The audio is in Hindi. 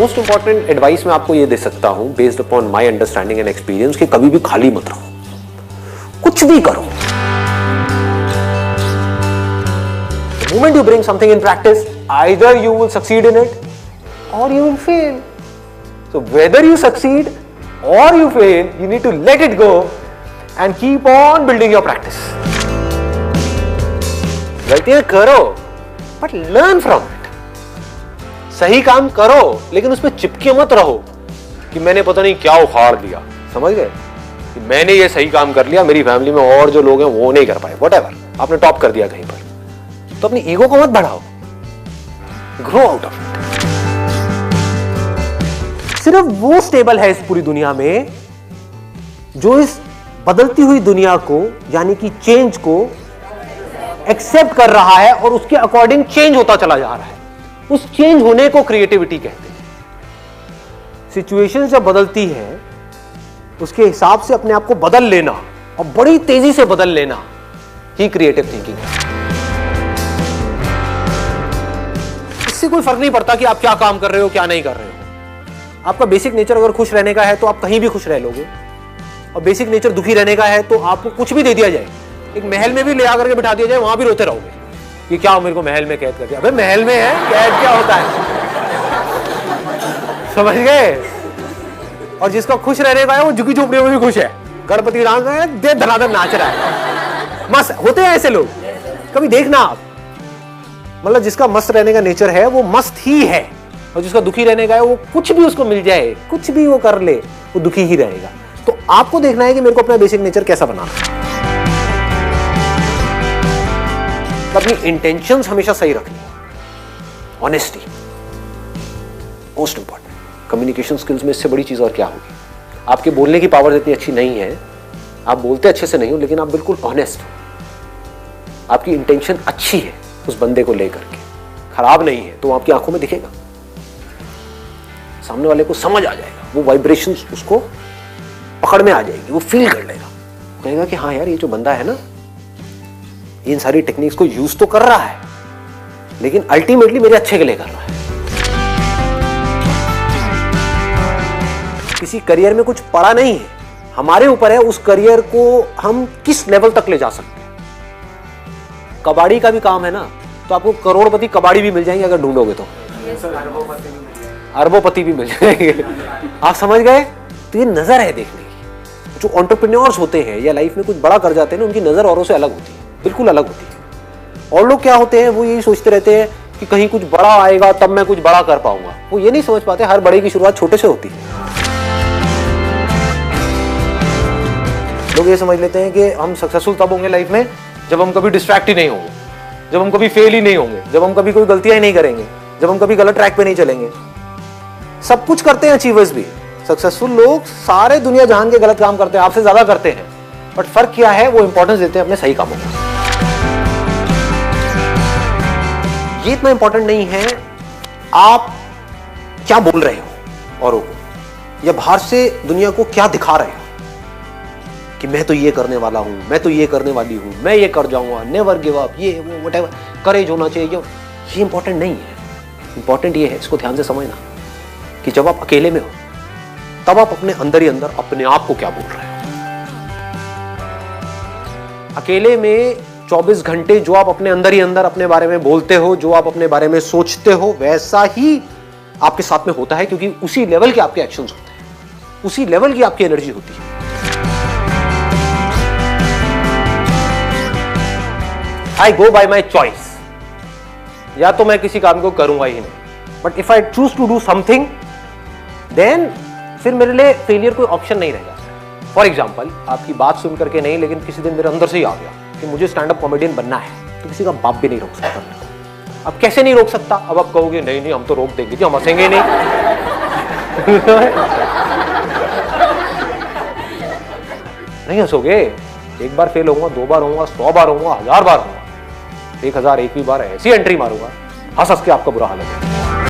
मोस्ट इंपॉर्टेंट एडवाइस मैं आपको ये दे सकता हूं based upon my understanding and experience कि कभी भी खाली मत रहो, कुछ भी करो। The moment you bring something in practice, either you will succeed in it or you will fail. So whether you succeed or you fail, you need to let it go and keep on building your practice. गलतियां करो but learn from it. सही काम करो लेकिन उसमें चिपके मत रहो कि मैंने पता नहीं क्या उखाड़ दिया, समझ गए, कि मैंने ये सही काम कर लिया, मेरी फैमिली में और जो लोग हैं वो नहीं कर पाए, व्हाटएवर, आपने टॉप कर दिया कहीं पर, तो अपनी ईगो को मत बढ़ाओ, ग्रो आउट ऑफ इट। सिर्फ वो स्टेबल है इस पूरी दुनिया में जो इस बदलती हुई दुनिया को यानी कि चेंज को एक्सेप्ट कर रहा है और उसके अकॉर्डिंग चेंज होता चला जा रहा है। उस चेंज होने को क्रिएटिविटी कहते हैं। सिचुएशन जब बदलती है उसके हिसाब से अपने आप को बदल लेना और बड़ी तेजी से बदल लेना ही क्रिएटिव थिंकिंग है। इससे कोई फर्क नहीं पड़ता कि आप क्या काम कर रहे हो क्या नहीं कर रहे हो। आपका बेसिक नेचर अगर खुश रहने का है तो आप कहीं भी खुश रह लोगे, और बेसिक नेचर दुखी रहने का है तो आपको कुछ भी दे दिया जाए, एक महल में भी ले आकर के बिठा दिया जाए, वहां भी रोते रहोगे कि क्या मेरे को महल में कैद कर दिया। अबे महल में है, कैद क्या होता है, समझ गए। और जिसका खुश रहने का है वो झुकी झोपड़ियों में भी खुश है, गणपति डांस है, दे धनाधन नाच रहा है, मस्त होते हैं ऐसे लोग, कभी देखना आप। मतलब जिसका मस्त रहने का नेचर है वो मस्त ही है, और जिसका दुखी रहने का है वो कुछ भी उसको मिल जाए, कुछ भी वो कर ले, वो दुखी ही रहेगा। तो आपको देखना है कि मेरे को अपना बेसिक नेचर कैसा बनाना है। अपनी इंटेंशंस हमेशा सही रखनी, honesty most important. Communication skills में इससे बड़ी चीज और क्या होगी। आपके बोलने की पावर इतनी अच्छी नहीं है, आप बोलते अच्छे से नहीं हो, लेकिन आप बिल्कुल ऑनेस्ट हो, आपकी इंटेंशन अच्छी है उस बंदे को लेकर के, खराब नहीं है, तो आपकी आंखों में दिखेगा, सामने वाले को समझ आ जाएगा, वो वाइब्रेशंस उसको पकड़ में आ जाएगी, वो फील कर लेगा, कहेगा कि हाँ यार ये जो बंदा है ना इन सारी टेक्निक्स को यूज तो कर रहा है लेकिन अल्टीमेटली मेरे अच्छे के लिए कर रहा है। किसी करियर में कुछ पड़ा नहीं है, हमारे ऊपर है उस करियर को हम किस लेवल तक ले जा सकते हैं। कबाड़ी का भी काम है ना, तो आपको करोड़पति कबाड़ी भी मिल जाएंगे अगर ढूंढोगे तो, अरबोपति भी मिल जाएंगे, आप समझ गए। तो ये नजर है देखने की। जो एंटरप्रेन्योर्स होते हैं या लाइफ में कुछ बड़ा कर जाते हैं ना, उनकी नजर औरों से अलग होती है, बिल्कुल अलग होती है। और लोग क्या होते हैं, वो यही सोचते रहते हैं कि कहीं कुछ बड़ा आएगा तब मैं कुछ बड़ा कर पाऊंगा। वो ये नहीं समझ पाते हर बड़े की शुरुआत छोटे से होती है। लोग ये समझ लेते हैं कि हम सक्सेसफुल तब होंगे लाइफ में जब हम कभी डिस्ट्रैक्ट ही नहीं होंगे, जब हम कभी फेल ही नहीं होंगे, जब हम कभी कोई गलतियां ही नहीं करेंगे, जब हम कभी गलत ट्रैक पे नहीं चलेंगे। सब कुछ करते हैं अचीवर्स भी, सक्सेसफुल लोग सारे दुनिया जहान के गलत काम करते हैं, आपसे ज्यादा करते हैं, बट फर्क क्या है, वो इंपॉर्टेंस देते हैं अपने सही कामों को। ये इतना इंपॉर्टेंट नहीं है आप क्या बोल रहे हो औरों को, या बाहर से दुनिया को क्या दिखा रहे हो कि मैं तो ये करने वाला हूं, मैं तो ये करने वाली हूं, मैं ये कर जाऊंगा, नेवर गिव अप, ये वो व्हाटएवर, करेज होना चाहिए। ये इंपॉर्टेंट नहीं है। इंपॉर्टेंट ये है, इसको ध्यान से समझना, कि जब आप अकेले में हो तब आप अपने अंदर ही अंदर अपने आप को क्या बोल रहे हो। अकेले में 24 घंटे जो आप अपने अंदर ही अंदर अपने बारे में बोलते हो, जो आप अपने बारे में सोचते हो, वैसा ही आपके साथ में होता है, क्योंकि उसी लेवल के आपके एक्शंस होते हैं, उसी लेवल की आपकी एनर्जी होती है। आई गो बाय माई चॉइस, या तो मैं किसी काम को करूंगा ही नहीं, but if I choose to do something then फिर मेरे लिए फेलियर कोई ऑप्शन नहीं रहेगा। फॉर एग्जाम्पल, आपकी बात सुन करके नहीं, लेकिन किसी दिन मेरे अंदर से ही आ गया कि मुझे स्टैंड अप कॉमेडियन बनना है, तो किसी का बाप भी नहीं रोक सकता। अब कैसे नहीं रोक सकता, अब आप कहोगे नहीं नहीं हम तो रोक देंगे जी, हम हंसेंगे नहीं। नहीं हंसोगे, एक बार फेल होऊंगा, 2 बार होऊंगा, 100 बार होऊंगा, 1000 बार होऊंगा, 1001वीं बार ऐसी एंट्री मारूंगा, हंस हंस के आपका बुरा हाल है।